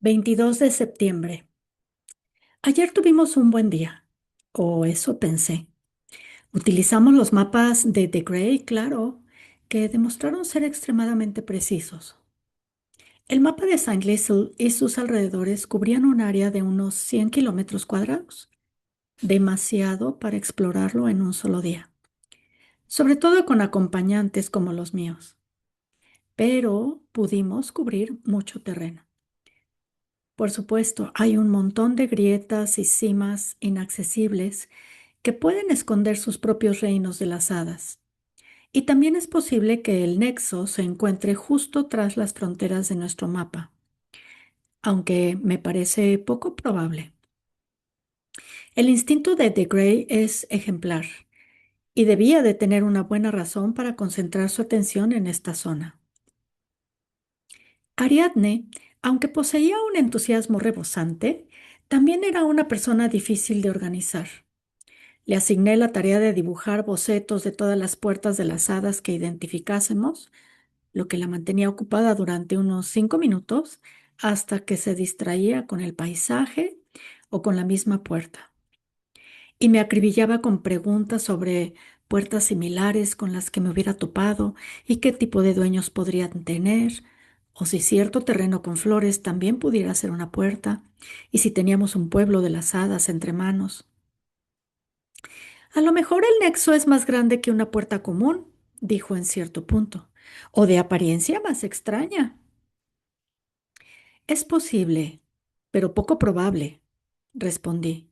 22 de septiembre. Ayer tuvimos un buen día, o eso pensé. Utilizamos los mapas de The Gray, claro, que demostraron ser extremadamente precisos. El mapa de Saint Liesel y sus alrededores cubrían un área de unos 100 kilómetros cuadrados, demasiado para explorarlo en un solo día, sobre todo con acompañantes como los míos, pero pudimos cubrir mucho terreno. Por supuesto, hay un montón de grietas y cimas inaccesibles que pueden esconder sus propios reinos de las hadas. Y también es posible que el nexo se encuentre justo tras las fronteras de nuestro mapa, aunque me parece poco probable. El instinto de The Grey es ejemplar y debía de tener una buena razón para concentrar su atención en esta zona. Ariadne, aunque poseía un entusiasmo rebosante, también era una persona difícil de organizar. Le asigné la tarea de dibujar bocetos de todas las puertas de las hadas que identificásemos, lo que la mantenía ocupada durante unos 5 minutos hasta que se distraía con el paisaje o con la misma puerta. Y me acribillaba con preguntas sobre puertas similares con las que me hubiera topado y qué tipo de dueños podrían tener, o si cierto terreno con flores también pudiera ser una puerta, y si teníamos un pueblo de las hadas entre manos. A lo mejor el nexo es más grande que una puerta común, dijo en cierto punto, o de apariencia más extraña. Es posible, pero poco probable, respondí.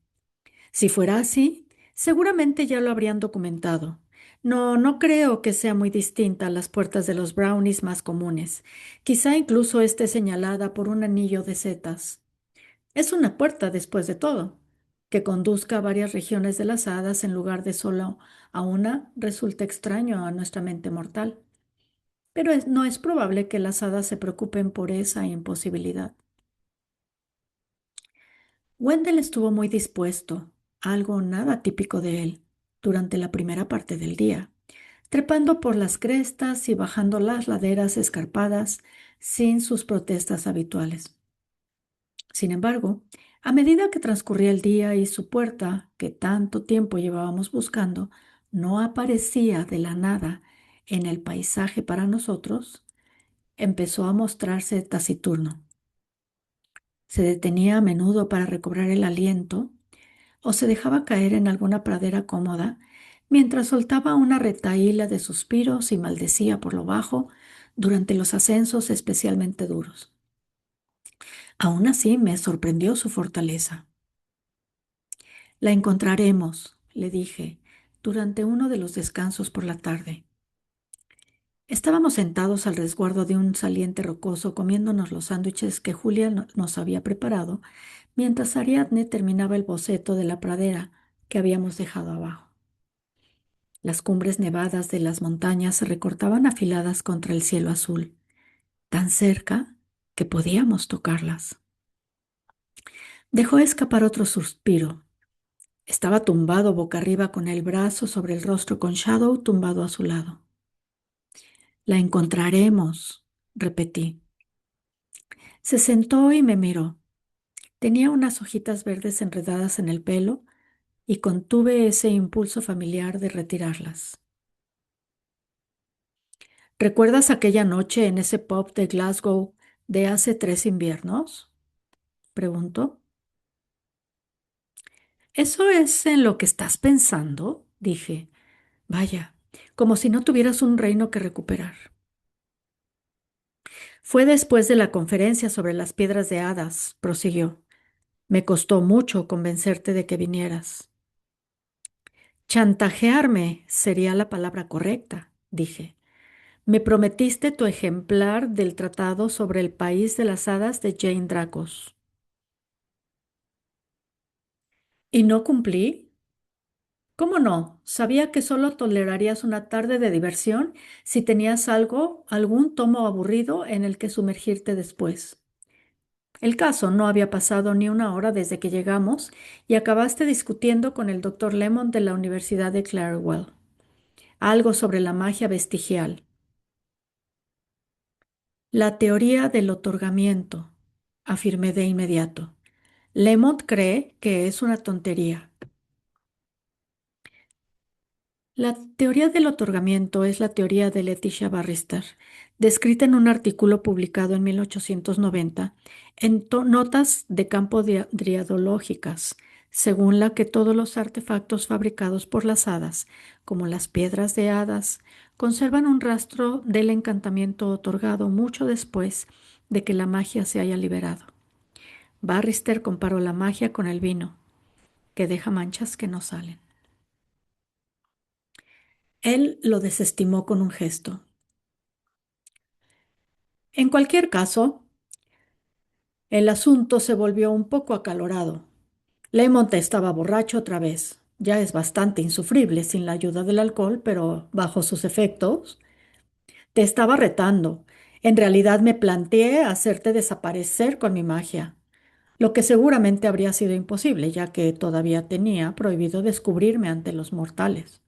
Si fuera así, seguramente ya lo habrían documentado. No creo que sea muy distinta a las puertas de los brownies más comunes. Quizá incluso esté señalada por un anillo de setas. Es una puerta, después de todo, que conduzca a varias regiones de las hadas en lugar de solo a una resulta extraño a nuestra mente mortal. Pero no es probable que las hadas se preocupen por esa imposibilidad. Wendell estuvo muy dispuesto, algo nada típico de él, durante la primera parte del día, trepando por las crestas y bajando las laderas escarpadas sin sus protestas habituales. Sin embargo, a medida que transcurría el día y su puerta, que tanto tiempo llevábamos buscando, no aparecía de la nada en el paisaje para nosotros, empezó a mostrarse taciturno. Se detenía a menudo para recobrar el aliento o se dejaba caer en alguna pradera cómoda mientras soltaba una retahíla de suspiros y maldecía por lo bajo durante los ascensos especialmente duros. Aún así me sorprendió su fortaleza. La encontraremos, le dije, durante uno de los descansos por la tarde. Estábamos sentados al resguardo de un saliente rocoso comiéndonos los sándwiches que Julia nos había preparado mientras Ariadne terminaba el boceto de la pradera que habíamos dejado abajo. Las cumbres nevadas de las montañas se recortaban afiladas contra el cielo azul, tan cerca que podíamos tocarlas. Dejó escapar otro suspiro. Estaba tumbado boca arriba con el brazo sobre el rostro con Shadow tumbado a su lado. La encontraremos, repetí. Se sentó y me miró. Tenía unas hojitas verdes enredadas en el pelo y contuve ese impulso familiar de retirarlas. ¿Recuerdas aquella noche en ese pub de Glasgow de hace 3 inviernos? Preguntó. ¿Eso es en lo que estás pensando? Dije. Vaya, como si no tuvieras un reino que recuperar. Fue después de la conferencia sobre las piedras de hadas, prosiguió. Me costó mucho convencerte de que vinieras. Chantajearme sería la palabra correcta, dije. Me prometiste tu ejemplar del tratado sobre el país de las hadas de Jane Dracos. ¿Y no cumplí? ¿Cómo no? Sabía que solo tolerarías una tarde de diversión si tenías algún tomo aburrido en el que sumergirte después. El caso no había pasado ni una hora desde que llegamos y acabaste discutiendo con el doctor Lemon de la Universidad de Clarewell. Algo sobre la magia vestigial. La teoría del otorgamiento, afirmé de inmediato. Lemont cree que es una tontería. La teoría del otorgamiento es la teoría de Leticia Barrister, descrita en un artículo publicado en 1890 en Notas de campo driadológicas, según la que todos los artefactos fabricados por las hadas, como las piedras de hadas, conservan un rastro del encantamiento otorgado mucho después de que la magia se haya liberado. Barrister comparó la magia con el vino, que deja manchas que no salen. Él lo desestimó con un gesto. En cualquier caso, el asunto se volvió un poco acalorado. Lemont estaba borracho otra vez. Ya es bastante insufrible sin la ayuda del alcohol, pero bajo sus efectos, te estaba retando. En realidad me planteé hacerte desaparecer con mi magia, lo que seguramente habría sido imposible, ya que todavía tenía prohibido descubrirme ante los mortales.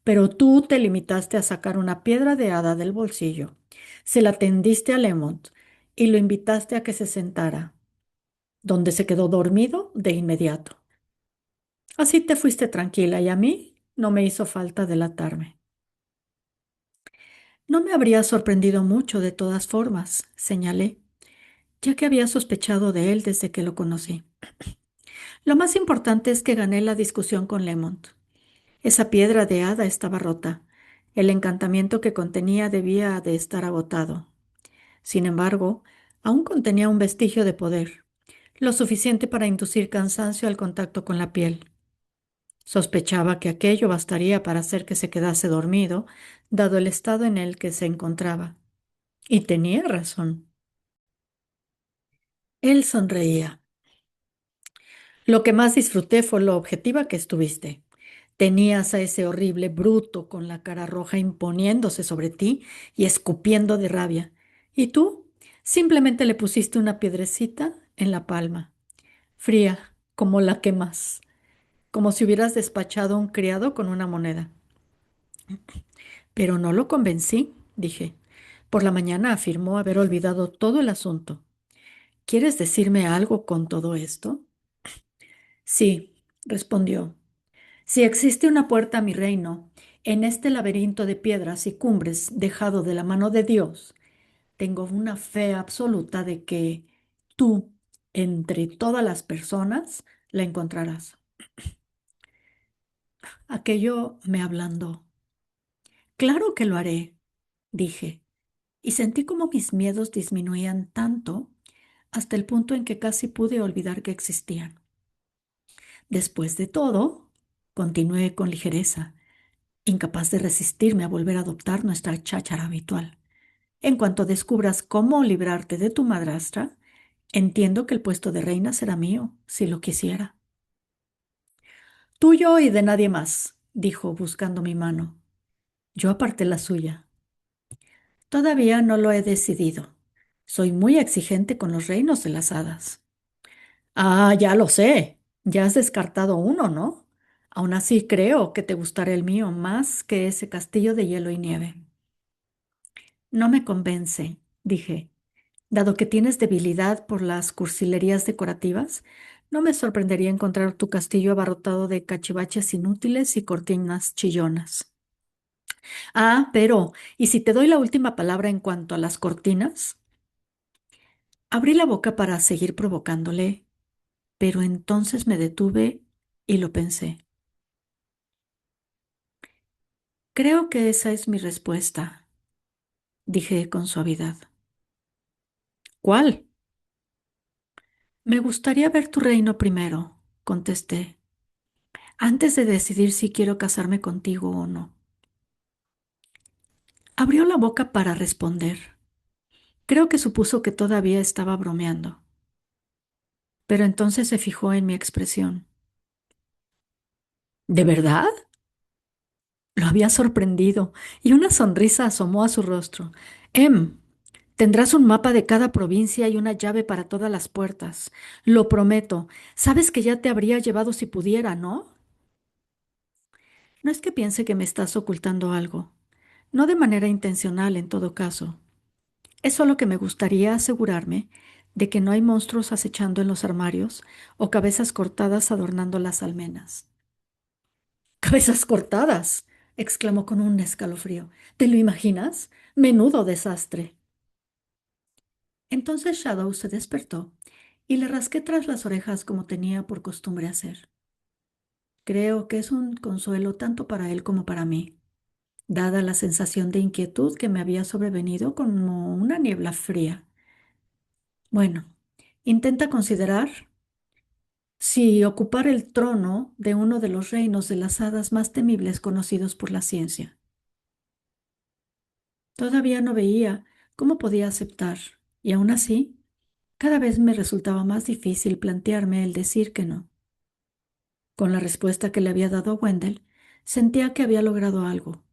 Pero tú te limitaste a sacar una piedra de hada del bolsillo. Se la tendiste a Lemont y lo invitaste a que se sentara, donde se quedó dormido de inmediato. Así te fuiste tranquila y a mí no me hizo falta delatarme. No me habría sorprendido mucho de todas formas, señalé, ya que había sospechado de él desde que lo conocí. Lo más importante es que gané la discusión con Lemont. Esa piedra de hada estaba rota. El encantamiento que contenía debía de estar agotado. Sin embargo, aún contenía un vestigio de poder, lo suficiente para inducir cansancio al contacto con la piel. Sospechaba que aquello bastaría para hacer que se quedase dormido, dado el estado en el que se encontraba. Y tenía razón. Él sonreía. Lo que más disfruté fue lo objetiva que estuviste. Tenías a ese horrible bruto con la cara roja imponiéndose sobre ti y escupiendo de rabia. Y tú simplemente le pusiste una piedrecita en la palma, fría como la que más, como si hubieras despachado a un criado con una moneda. Pero no lo convencí, dije. Por la mañana afirmó haber olvidado todo el asunto. ¿Quieres decirme algo con todo esto? Sí, respondió. Si existe una puerta a mi reino, en este laberinto de piedras y cumbres dejado de la mano de Dios, tengo una fe absoluta de que tú, entre todas las personas, la encontrarás. Aquello me ablandó. Claro que lo haré, dije, y sentí como mis miedos disminuían tanto hasta el punto en que casi pude olvidar que existían. Después de todo, continué con ligereza, incapaz de resistirme a volver a adoptar nuestra cháchara habitual. En cuanto descubras cómo librarte de tu madrastra, entiendo que el puesto de reina será mío, si lo quisiera. Tuyo y de nadie más, dijo, buscando mi mano. Yo aparté la suya. Todavía no lo he decidido. Soy muy exigente con los reinos de las hadas. Ah, ya lo sé. Ya has descartado uno, ¿no? Aún así creo que te gustará el mío más que ese castillo de hielo y nieve. No me convence, dije. Dado que tienes debilidad por las cursilerías decorativas, no me sorprendería encontrar tu castillo abarrotado de cachivaches inútiles y cortinas chillonas. Ah, pero, ¿y si te doy la última palabra en cuanto a las cortinas? Abrí la boca para seguir provocándole, pero entonces me detuve y lo pensé. Creo que esa es mi respuesta, dije con suavidad. ¿Cuál? Me gustaría ver tu reino primero, contesté, antes de decidir si quiero casarme contigo o no. Abrió la boca para responder. Creo que supuso que todavía estaba bromeando, pero entonces se fijó en mi expresión. ¿De verdad? Lo había sorprendido y una sonrisa asomó a su rostro. Tendrás un mapa de cada provincia y una llave para todas las puertas. Lo prometo. Sabes que ya te habría llevado si pudiera, ¿no? No es que piense que me estás ocultando algo. No de manera intencional, en todo caso. Es solo que me gustaría asegurarme de que no hay monstruos acechando en los armarios o cabezas cortadas adornando las almenas. ¡Cabezas cortadas! Exclamó con un escalofrío. ¿Te lo imaginas? Menudo desastre. Entonces Shadow se despertó y le rasqué tras las orejas como tenía por costumbre hacer. Creo que es un consuelo tanto para él como para mí, dada la sensación de inquietud que me había sobrevenido como una niebla fría. Bueno, intenta considerar si ocupar el trono de uno de los reinos de las hadas más temibles conocidos por la ciencia. Todavía no veía cómo podía aceptar, y aún así, cada vez me resultaba más difícil plantearme el decir que no. Con la respuesta que le había dado a Wendell, sentía que había logrado algo,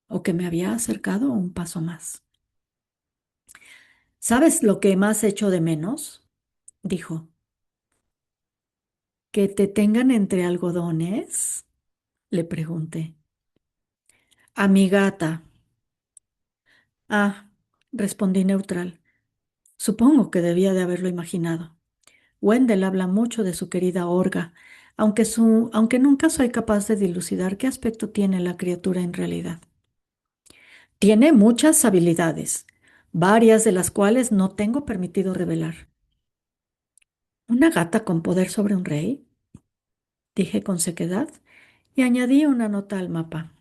o que me había acercado un paso más. ¿Sabes lo que más echo de menos? Dijo. ¿Que te tengan entre algodones? Le pregunté. A mi gata. Ah, respondí neutral. Supongo que debía de haberlo imaginado. Wendell habla mucho de su querida Orga, aunque nunca soy capaz de dilucidar qué aspecto tiene la criatura en realidad. Tiene muchas habilidades, varias de las cuales no tengo permitido revelar. ¿Una gata con poder sobre un rey? Dije con sequedad y añadí una nota al mapa.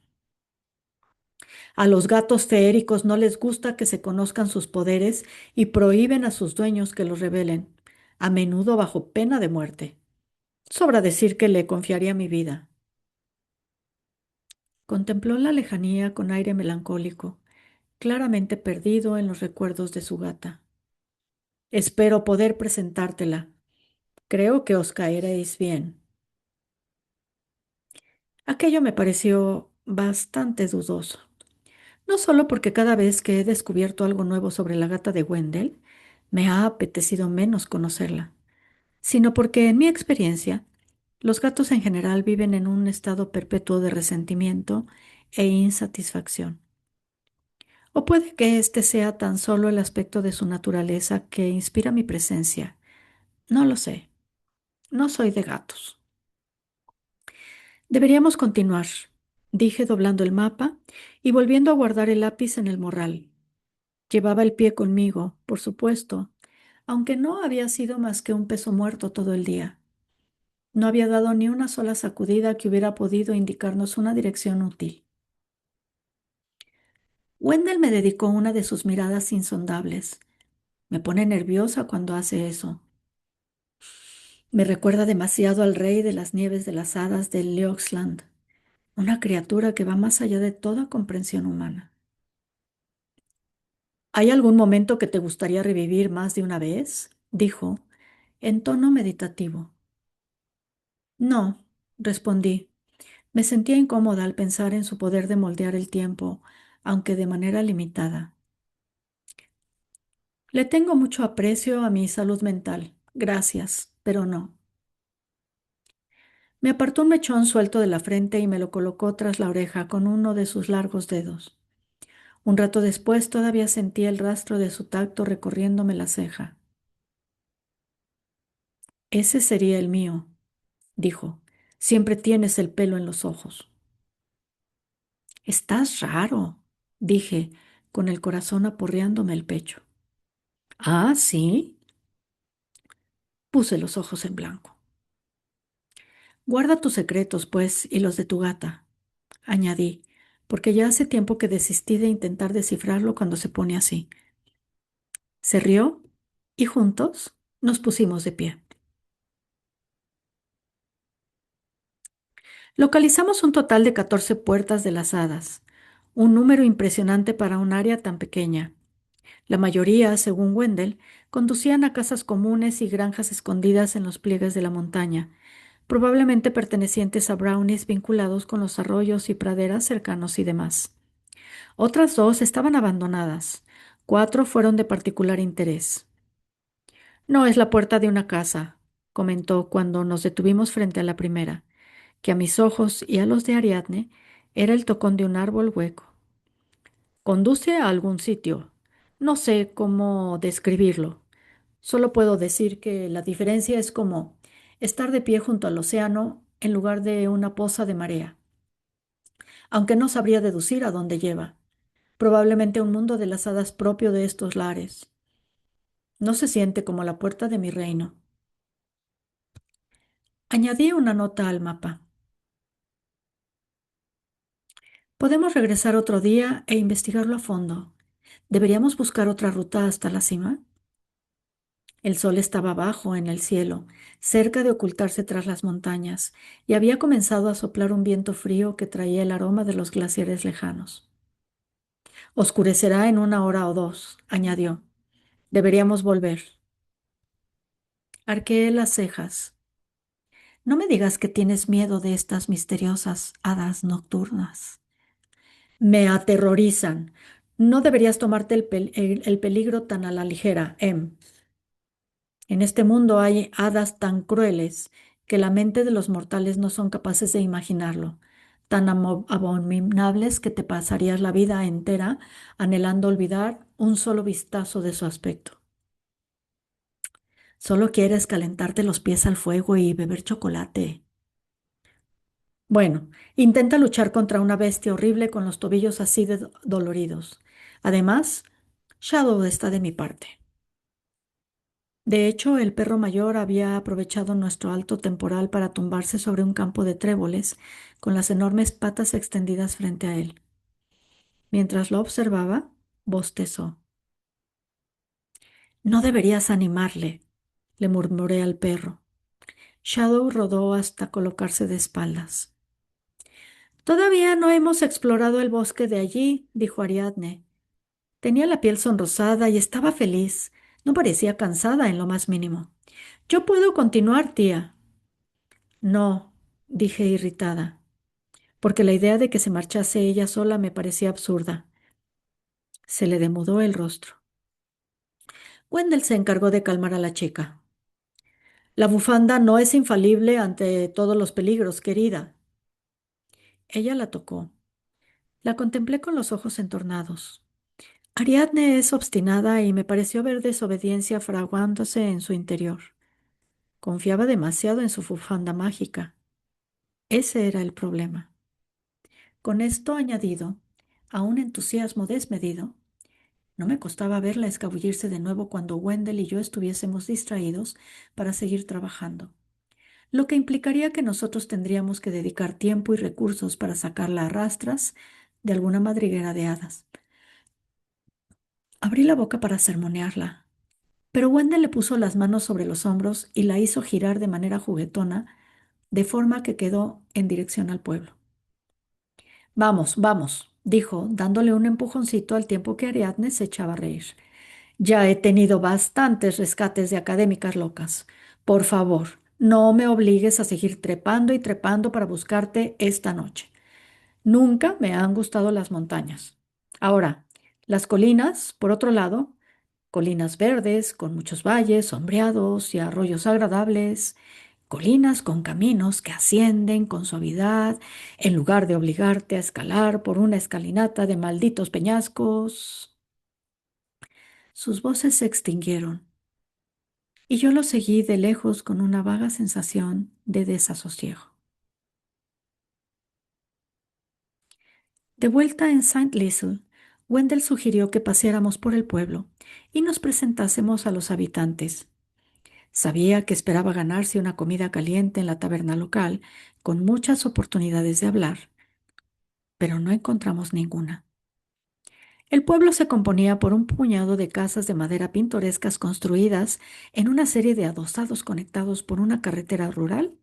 A los gatos feéricos no les gusta que se conozcan sus poderes y prohíben a sus dueños que los revelen, a menudo bajo pena de muerte. Sobra decir que le confiaría mi vida. Contempló la lejanía con aire melancólico, claramente perdido en los recuerdos de su gata. Espero poder presentártela. Creo que os caeréis bien. Aquello me pareció bastante dudoso, no solo porque cada vez que he descubierto algo nuevo sobre la gata de Wendell, me ha apetecido menos conocerla, sino porque en mi experiencia, los gatos en general viven en un estado perpetuo de resentimiento e insatisfacción. O puede que este sea tan solo el aspecto de su naturaleza que inspira mi presencia. No lo sé. No soy de gatos. Deberíamos continuar, dije doblando el mapa y volviendo a guardar el lápiz en el morral. Llevaba el pie conmigo, por supuesto, aunque no había sido más que un peso muerto todo el día. No había dado ni una sola sacudida que hubiera podido indicarnos una dirección útil. Wendell me dedicó una de sus miradas insondables. Me pone nerviosa cuando hace eso. Me recuerda demasiado al rey de las nieves de las hadas de Leoxland, una criatura que va más allá de toda comprensión humana. ¿Hay algún momento que te gustaría revivir más de una vez? Dijo, en tono meditativo. No, respondí. Me sentía incómoda al pensar en su poder de moldear el tiempo, aunque de manera limitada. Le tengo mucho aprecio a mi salud mental. Gracias, pero no. Me apartó un mechón suelto de la frente y me lo colocó tras la oreja con uno de sus largos dedos. Un rato después todavía sentía el rastro de su tacto recorriéndome la ceja. Ese sería el mío, dijo. Siempre tienes el pelo en los ojos. Estás raro, dije, con el corazón aporreándome el pecho. Ah, sí. Puse los ojos en blanco. Guarda tus secretos, pues, y los de tu gata, añadí, porque ya hace tiempo que desistí de intentar descifrarlo cuando se pone así. Se rió y juntos nos pusimos de pie. Localizamos un total de 14 puertas de las hadas, un número impresionante para un área tan pequeña. La mayoría, según Wendell, conducían a casas comunes y granjas escondidas en los pliegues de la montaña, probablemente pertenecientes a brownies vinculados con los arroyos y praderas cercanos y demás. Otras dos estaban abandonadas. 4 fueron de particular interés. No es la puerta de una casa, comentó cuando nos detuvimos frente a la primera, que a mis ojos y a los de Ariadne era el tocón de un árbol hueco. Conduce a algún sitio. No sé cómo describirlo. Solo puedo decir que la diferencia es como estar de pie junto al océano en lugar de una poza de marea, aunque no sabría deducir a dónde lleva. Probablemente un mundo de las hadas propio de estos lares. No se siente como la puerta de mi reino. Añadí una nota al mapa. Podemos regresar otro día e investigarlo a fondo. ¿Deberíamos buscar otra ruta hasta la cima? El sol estaba bajo en el cielo, cerca de ocultarse tras las montañas, y había comenzado a soplar un viento frío que traía el aroma de los glaciares lejanos. Oscurecerá en una hora o dos, añadió. Deberíamos volver. Arqueé las cejas. No me digas que tienes miedo de estas misteriosas hadas nocturnas. Me aterrorizan. No deberías tomarte el peligro tan a la ligera, Em. En este mundo hay hadas tan crueles que la mente de los mortales no son capaces de imaginarlo, tan abominables que te pasarías la vida entera anhelando olvidar un solo vistazo de su aspecto. Solo quieres calentarte los pies al fuego y beber chocolate. Bueno, intenta luchar contra una bestia horrible con los tobillos así de doloridos. Además, Shadow está de mi parte. De hecho, el perro mayor había aprovechado nuestro alto temporal para tumbarse sobre un campo de tréboles, con las enormes patas extendidas frente a él. Mientras lo observaba, bostezó. No deberías animarle, le murmuré al perro. Shadow rodó hasta colocarse de espaldas. Todavía no hemos explorado el bosque de allí, dijo Ariadne. Tenía la piel sonrosada y estaba feliz. No parecía cansada en lo más mínimo. Yo puedo continuar, tía. No, dije irritada, porque la idea de que se marchase ella sola me parecía absurda. Se le demudó el rostro. Wendell se encargó de calmar a la chica. La bufanda no es infalible ante todos los peligros, querida. Ella la tocó. La contemplé con los ojos entornados. Ariadne es obstinada y me pareció ver desobediencia fraguándose en su interior. Confiaba demasiado en su bufanda mágica. Ese era el problema. Con esto añadido, a un entusiasmo desmedido, no me costaba verla escabullirse de nuevo cuando Wendell y yo estuviésemos distraídos para seguir trabajando, lo que implicaría que nosotros tendríamos que dedicar tiempo y recursos para sacarla a rastras de alguna madriguera de hadas. Abrí la boca para sermonearla, pero Wendell le puso las manos sobre los hombros y la hizo girar de manera juguetona, de forma que quedó en dirección al pueblo. Vamos, vamos, dijo, dándole un empujoncito al tiempo que Ariadne se echaba a reír. Ya he tenido bastantes rescates de académicas locas. Por favor, no me obligues a seguir trepando y trepando para buscarte esta noche. Nunca me han gustado las montañas. Ahora, las colinas, por otro lado, colinas verdes con muchos valles sombreados y arroyos agradables, colinas con caminos que ascienden con suavidad en lugar de obligarte a escalar por una escalinata de malditos peñascos. Sus voces se extinguieron y yo lo seguí de lejos con una vaga sensación de desasosiego. De vuelta en Saint Liesel, Wendell sugirió que paseáramos por el pueblo y nos presentásemos a los habitantes. Sabía que esperaba ganarse una comida caliente en la taberna local, con muchas oportunidades de hablar, pero no encontramos ninguna. El pueblo se componía por un puñado de casas de madera pintorescas construidas en una serie de adosados conectados por una carretera rural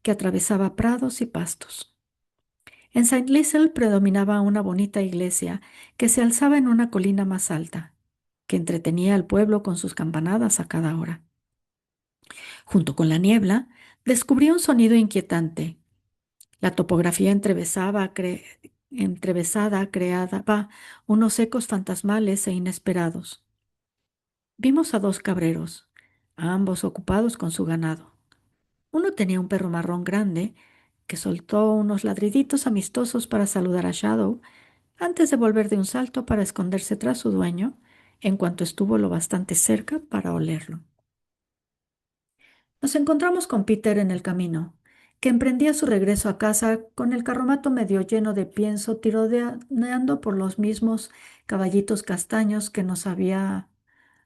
que atravesaba prados y pastos. En Saint Liesel predominaba una bonita iglesia que se alzaba en una colina más alta, que entretenía al pueblo con sus campanadas a cada hora. Junto con la niebla, descubrí un sonido inquietante. La topografía entrevesada creaba unos ecos fantasmales e inesperados. Vimos a dos cabreros, ambos ocupados con su ganado. Uno tenía un perro marrón grande que soltó unos ladriditos amistosos para saludar a Shadow antes de volver de un salto para esconderse tras su dueño en cuanto estuvo lo bastante cerca para olerlo. Nos encontramos con Peter en el camino, que emprendía su regreso a casa con el carromato medio lleno de pienso, tironeando por los mismos caballitos castaños que nos había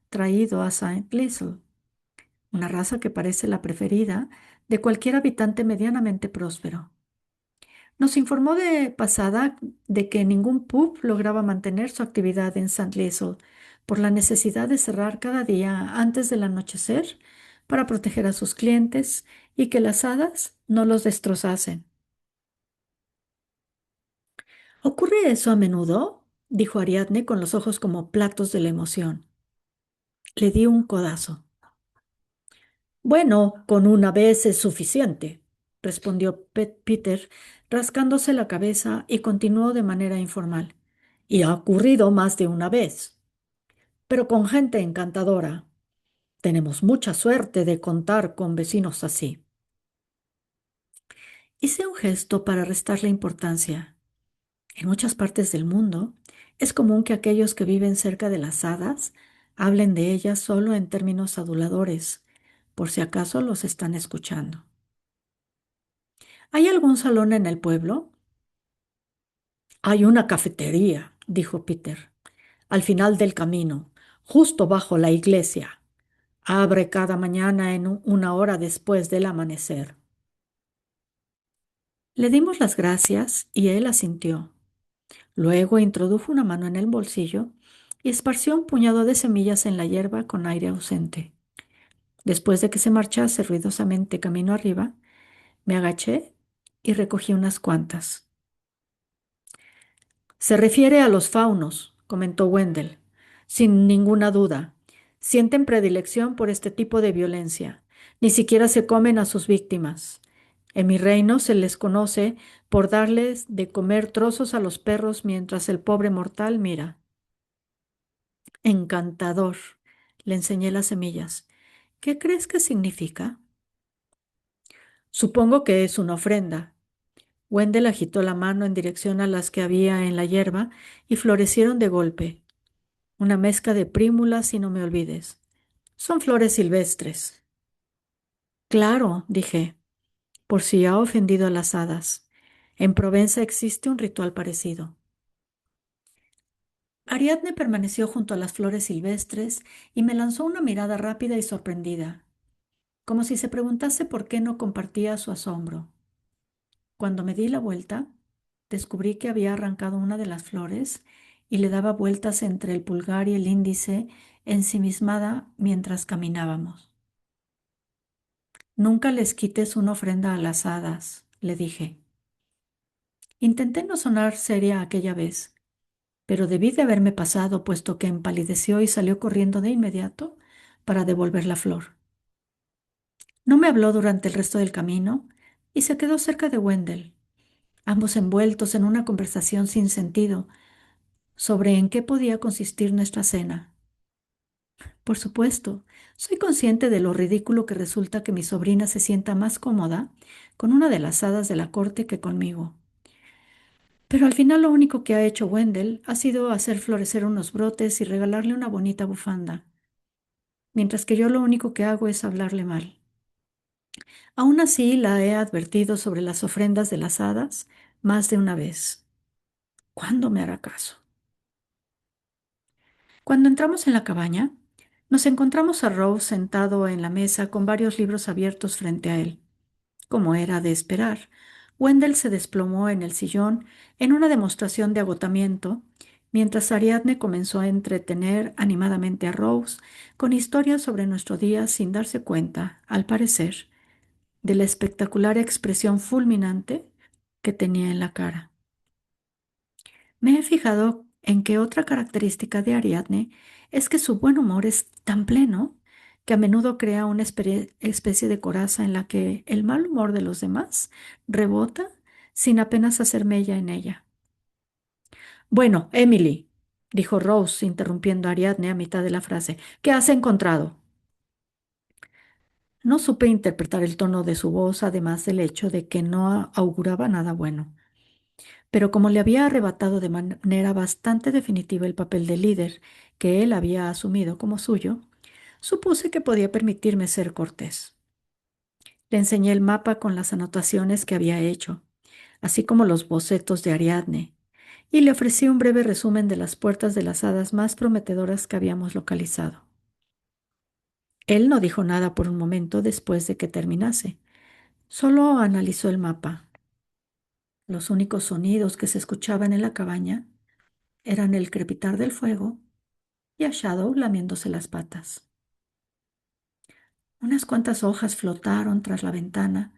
traído a Saint Liesel, una raza que parece la preferida de cualquier habitante medianamente próspero. Nos informó de pasada de que ningún pub lograba mantener su actividad en St. Liesel por la necesidad de cerrar cada día antes del anochecer para proteger a sus clientes y que las hadas no los destrozasen. ¿Ocurre eso a menudo?, dijo Ariadne con los ojos como platos de la emoción. Le di un codazo. Bueno, con una vez es suficiente, respondió Peter, rascándose la cabeza y continuó de manera informal. Y ha ocurrido más de una vez, pero con gente encantadora. Tenemos mucha suerte de contar con vecinos así. Hice un gesto para restarle importancia. En muchas partes del mundo es común que aquellos que viven cerca de las hadas hablen de ellas solo en términos aduladores, por si acaso los están escuchando. ¿Hay algún salón en el pueblo? Hay una cafetería, dijo Peter, al final del camino, justo bajo la iglesia. Abre cada mañana en una hora después del amanecer. Le dimos las gracias y él asintió. Luego introdujo una mano en el bolsillo y esparció un puñado de semillas en la hierba con aire ausente. Después de que se marchase ruidosamente camino arriba, me agaché y recogí unas cuantas. Se refiere a los faunos, comentó Wendell. Sin ninguna duda, sienten predilección por este tipo de violencia. Ni siquiera se comen a sus víctimas. En mi reino se les conoce por darles de comer trozos a los perros mientras el pobre mortal mira. Encantador. Le enseñé las semillas. ¿Qué crees que significa? Supongo que es una ofrenda. Wendell agitó la mano en dirección a las que había en la hierba y florecieron de golpe. Una mezcla de prímulas y no me olvides. Son flores silvestres. Claro, dije, por si ha ofendido a las hadas. En Provenza existe un ritual parecido. Ariadne permaneció junto a las flores silvestres y me lanzó una mirada rápida y sorprendida, como si se preguntase por qué no compartía su asombro. Cuando me di la vuelta, descubrí que había arrancado una de las flores y le daba vueltas entre el pulgar y el índice ensimismada mientras caminábamos. Nunca les quites una ofrenda a las hadas, le dije. Intenté no sonar seria aquella vez, pero debí de haberme pasado, puesto que empalideció y salió corriendo de inmediato para devolver la flor. No me habló durante el resto del camino y se quedó cerca de Wendell, ambos envueltos en una conversación sin sentido sobre en qué podía consistir nuestra cena. Por supuesto, soy consciente de lo ridículo que resulta que mi sobrina se sienta más cómoda con una de las hadas de la corte que conmigo. Pero al final lo único que ha hecho Wendell ha sido hacer florecer unos brotes y regalarle una bonita bufanda, mientras que yo lo único que hago es hablarle mal. Aún así, la he advertido sobre las ofrendas de las hadas más de una vez. ¿Cuándo me hará caso? Cuando entramos en la cabaña, nos encontramos a Rose sentado en la mesa con varios libros abiertos frente a él. Como era de esperar, Wendell se desplomó en el sillón en una demostración de agotamiento, mientras Ariadne comenzó a entretener animadamente a Rose con historias sobre nuestro día sin darse cuenta, al parecer, de la espectacular expresión fulminante que tenía en la cara. Me he fijado en que otra característica de Ariadne es que su buen humor es tan pleno que a menudo crea una especie de coraza en la que el mal humor de los demás rebota sin apenas hacer mella en ella. Bueno, Emily, dijo Rose, interrumpiendo a Ariadne a mitad de la frase, ¿qué has encontrado? No supe interpretar el tono de su voz, además del hecho de que no auguraba nada bueno. Pero como le había arrebatado de manera bastante definitiva el papel de líder que él había asumido como suyo, supuse que podía permitirme ser cortés. Le enseñé el mapa con las anotaciones que había hecho, así como los bocetos de Ariadne, y le ofrecí un breve resumen de las puertas de las hadas más prometedoras que habíamos localizado. Él no dijo nada por un momento después de que terminase. Solo analizó el mapa. Los únicos sonidos que se escuchaban en la cabaña eran el crepitar del fuego y a Shadow lamiéndose las patas. Unas cuantas hojas flotaron tras la ventana,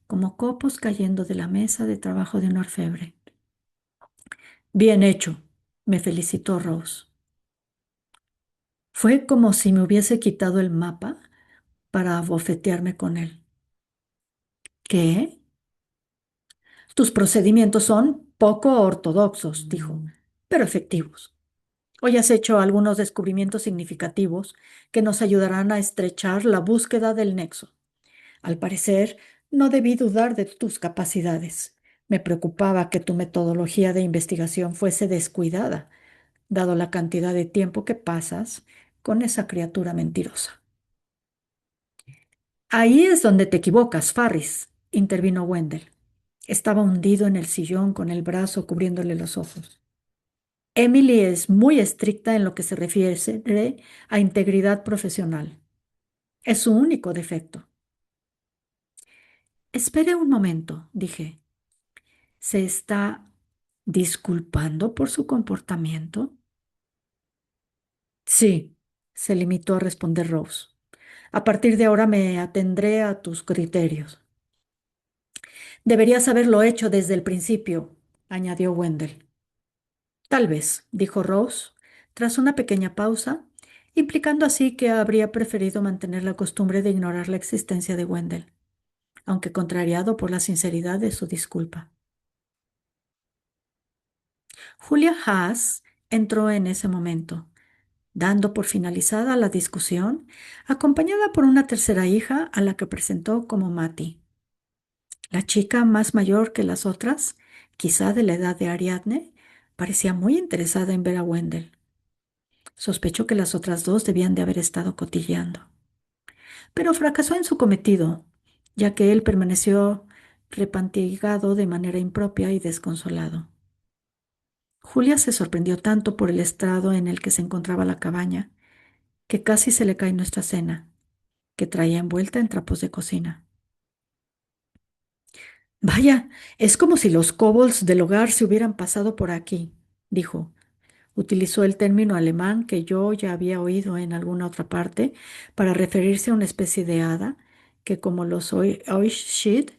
como copos cayendo de la mesa de trabajo de un orfebre. Bien hecho, me felicitó Rose. Fue como si me hubiese quitado el mapa para abofetearme con él. ¿Qué? Tus procedimientos son poco ortodoxos, dijo, pero efectivos. Hoy has hecho algunos descubrimientos significativos que nos ayudarán a estrechar la búsqueda del nexo. Al parecer, no debí dudar de tus capacidades. Me preocupaba que tu metodología de investigación fuese descuidada, dado la cantidad de tiempo que pasas con esa criatura mentirosa. Ahí es donde te equivocas, Farris, intervino Wendell. Estaba hundido en el sillón con el brazo cubriéndole los ojos. Emily es muy estricta en lo que se refiere a integridad profesional. Es su único defecto. Espere un momento, dije. ¿Se está disculpando por su comportamiento? Sí, se limitó a responder Rose. A partir de ahora me atendré a tus criterios. Deberías haberlo hecho desde el principio, añadió Wendell. Tal vez, dijo Rose, tras una pequeña pausa, implicando así que habría preferido mantener la costumbre de ignorar la existencia de Wendell, aunque contrariado por la sinceridad de su disculpa. Julia Haas entró en ese momento, dando por finalizada la discusión, acompañada por una tercera hija a la que presentó como Mattie. La chica más mayor que las otras, quizá de la edad de Ariadne, parecía muy interesada en ver a Wendell. Sospechó que las otras dos debían de haber estado cotilleando. Pero fracasó en su cometido, ya que él permaneció repantigado de manera impropia y desconsolado. Julia se sorprendió tanto por el estado en el que se encontraba la cabaña, que casi se le cae nuestra cena, que traía envuelta en trapos de cocina. Vaya, es como si los kobolds del hogar se hubieran pasado por aquí, dijo. Utilizó el término alemán que yo ya había oído en alguna otra parte para referirse a una especie de hada que, como los Oishid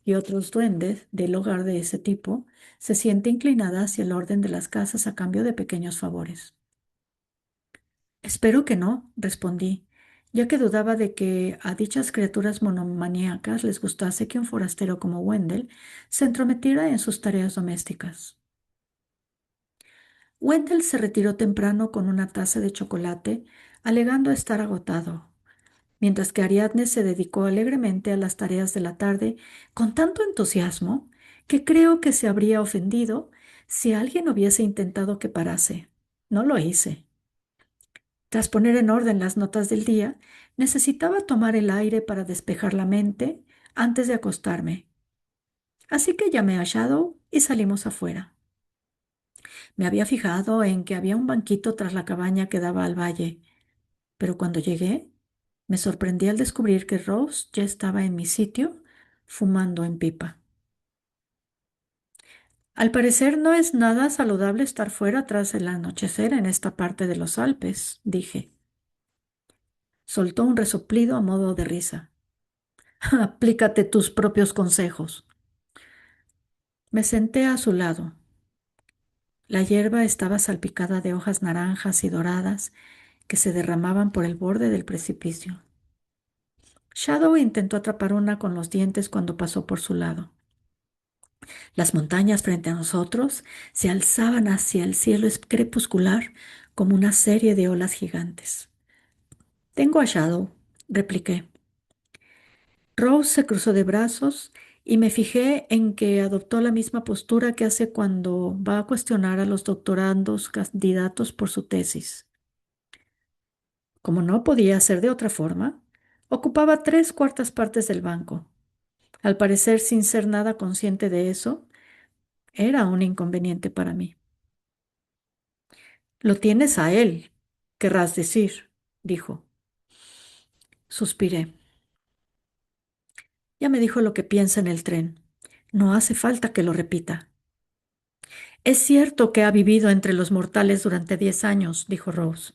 y otros duendes del hogar de ese tipo, se siente inclinada hacia el orden de las casas a cambio de pequeños favores. Espero que no, respondí, ya que dudaba de que a dichas criaturas monomaníacas les gustase que un forastero como Wendell se entrometiera en sus tareas domésticas. Wendell se retiró temprano con una taza de chocolate, alegando estar agotado, mientras que Ariadne se dedicó alegremente a las tareas de la tarde con tanto entusiasmo que creo que se habría ofendido si alguien hubiese intentado que parase. No lo hice. Tras poner en orden las notas del día, necesitaba tomar el aire para despejar la mente antes de acostarme. Así que llamé a Shadow y salimos afuera. Me había fijado en que había un banquito tras la cabaña que daba al valle, pero cuando llegué, me sorprendí al descubrir que Rose ya estaba en mi sitio, fumando en pipa. Al parecer no es nada saludable estar fuera tras el anochecer en esta parte de los Alpes, dije. Soltó un resoplido a modo de risa. Aplícate tus propios consejos. Me senté a su lado. La hierba estaba salpicada de hojas naranjas y doradas que se derramaban por el borde del precipicio. Shadow intentó atrapar una con los dientes cuando pasó por su lado. Las montañas frente a nosotros se alzaban hacia el cielo crepuscular como una serie de olas gigantes. Tengo a Shadow, repliqué. Rose se cruzó de brazos y me fijé en que adoptó la misma postura que hace cuando va a cuestionar a los doctorandos candidatos por su tesis. Como no podía ser de otra forma, ocupaba tres cuartas partes del banco, Al parecer, sin ser nada consciente de eso, era un inconveniente para mí. Lo tienes a él, querrás decir, dijo. Suspiré. Ya me dijo lo que piensa en el tren. No hace falta que lo repita. Es cierto que ha vivido entre los mortales durante 10 años, dijo Rose.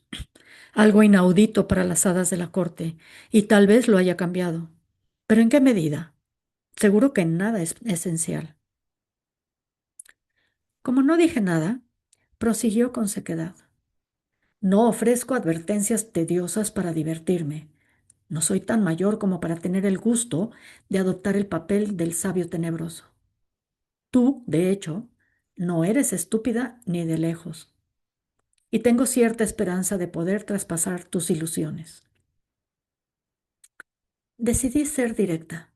Algo inaudito para las hadas de la corte, y tal vez lo haya cambiado. ¿Pero en qué medida? Seguro que en nada es esencial. Como no dije nada, prosiguió con sequedad. No ofrezco advertencias tediosas para divertirme. No soy tan mayor como para tener el gusto de adoptar el papel del sabio tenebroso. Tú, de hecho, no eres estúpida ni de lejos, y tengo cierta esperanza de poder traspasar tus ilusiones. Decidí ser directa.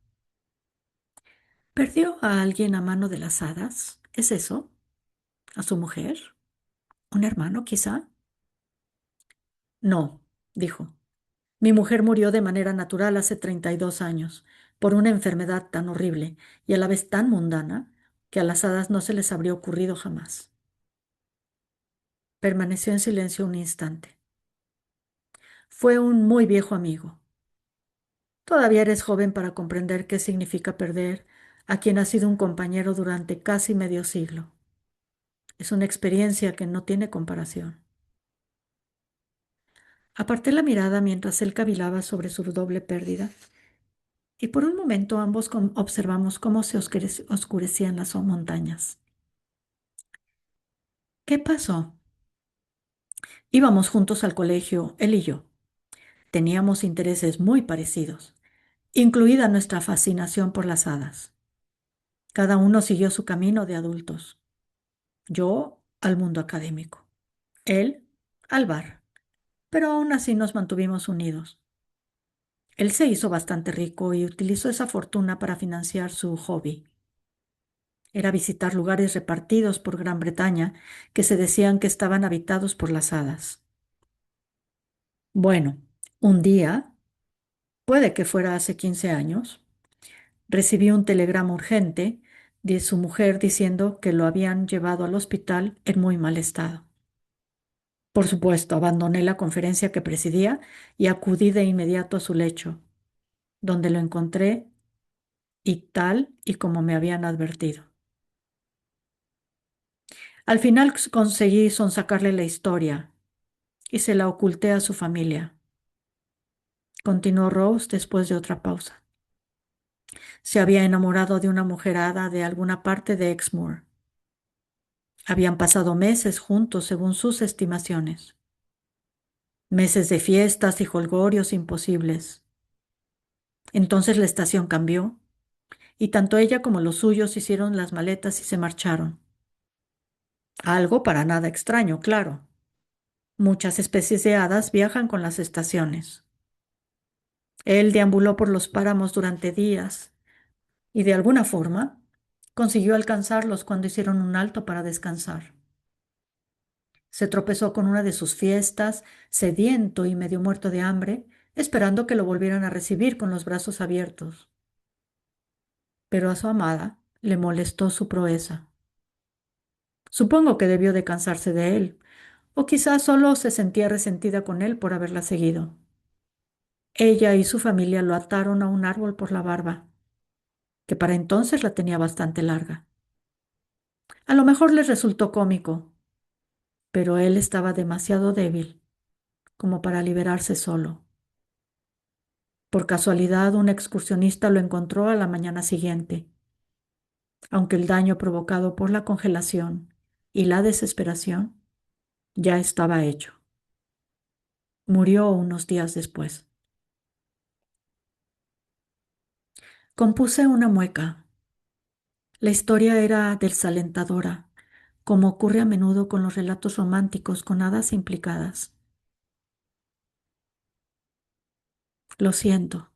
¿Perdió a alguien a mano de las hadas? ¿Es eso? ¿A su mujer? ¿Un hermano, quizá? No, dijo. Mi mujer murió de manera natural hace 32 años, por una enfermedad tan horrible y a la vez tan mundana que a las hadas no se les habría ocurrido jamás. Permaneció en silencio un instante. Fue un muy viejo amigo. Todavía eres joven para comprender qué significa perder a quien ha sido un compañero durante casi medio siglo. Es una experiencia que no tiene comparación. Aparté la mirada mientras él cavilaba sobre su doble pérdida, y por un momento ambos observamos cómo se oscurecían las montañas. ¿Qué pasó? Íbamos juntos al colegio, él y yo. Teníamos intereses muy parecidos, incluida nuestra fascinación por las hadas. Cada uno siguió su camino de adultos. Yo al mundo académico, él al bar, pero aún así nos mantuvimos unidos. Él se hizo bastante rico y utilizó esa fortuna para financiar su hobby. Era visitar lugares repartidos por Gran Bretaña que se decían que estaban habitados por las hadas. Bueno, un día, puede que fuera hace 15 años, recibí un telegrama urgente de su mujer diciendo que lo habían llevado al hospital en muy mal estado. Por supuesto, abandoné la conferencia que presidía y acudí de inmediato a su lecho, donde lo encontré y tal y como me habían advertido. Al final conseguí sonsacarle la historia y se la oculté a su familia. Continuó Rose después de otra pausa. Se había enamorado de una mujer hada de alguna parte de Exmoor. Habían pasado meses juntos según sus estimaciones. Meses de fiestas y jolgorios imposibles. Entonces la estación cambió y tanto ella como los suyos hicieron las maletas y se marcharon. Algo para nada extraño, claro. Muchas especies de hadas viajan con las estaciones. Él deambuló por los páramos durante días y de alguna forma consiguió alcanzarlos cuando hicieron un alto para descansar. Se tropezó con una de sus fiestas, sediento y medio muerto de hambre, esperando que lo volvieran a recibir con los brazos abiertos. Pero a su amada le molestó su proeza. Supongo que debió de cansarse de él, o quizás solo se sentía resentida con él por haberla seguido. Ella y su familia lo ataron a un árbol por la barba, que para entonces la tenía bastante larga. A lo mejor les resultó cómico, pero él estaba demasiado débil como para liberarse solo. Por casualidad, un excursionista lo encontró a la mañana siguiente, aunque el daño provocado por la congelación y la desesperación ya estaba hecho. Murió unos días después. Compuse una mueca. La historia era desalentadora, como ocurre a menudo con los relatos románticos con hadas implicadas. Lo siento.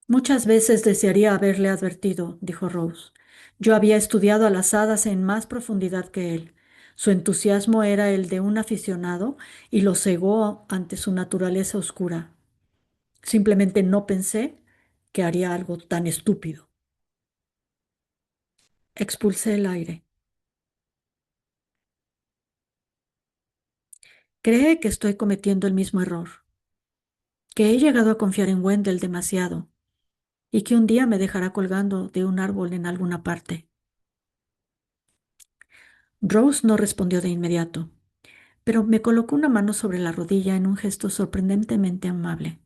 Muchas veces desearía haberle advertido, dijo Rose. Yo había estudiado a las hadas en más profundidad que él. Su entusiasmo era el de un aficionado y lo cegó ante su naturaleza oscura. Simplemente no pensé que haría algo tan estúpido. Expulsé el aire. Cree que estoy cometiendo el mismo error, que he llegado a confiar en Wendell demasiado y que un día me dejará colgando de un árbol en alguna parte. Rose no respondió de inmediato, pero me colocó una mano sobre la rodilla en un gesto sorprendentemente amable.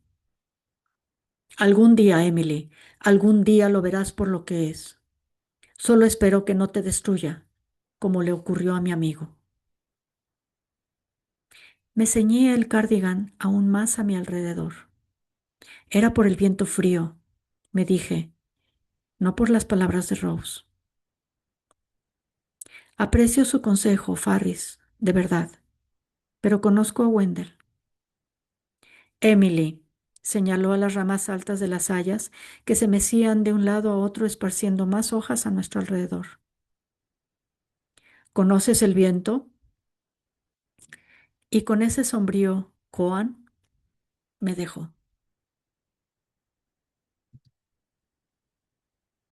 Algún día, Emily, algún día lo verás por lo que es. Solo espero que no te destruya, como le ocurrió a mi amigo. Me ceñí el cardigan aún más a mi alrededor. Era por el viento frío, me dije, no por las palabras de Rose. Aprecio su consejo, Farris, de verdad, pero conozco a Wendell. Emily señaló a las ramas altas de las hayas que se mecían de un lado a otro esparciendo más hojas a nuestro alrededor. ¿Conoces el viento? Y con ese sombrío Coan me dejó.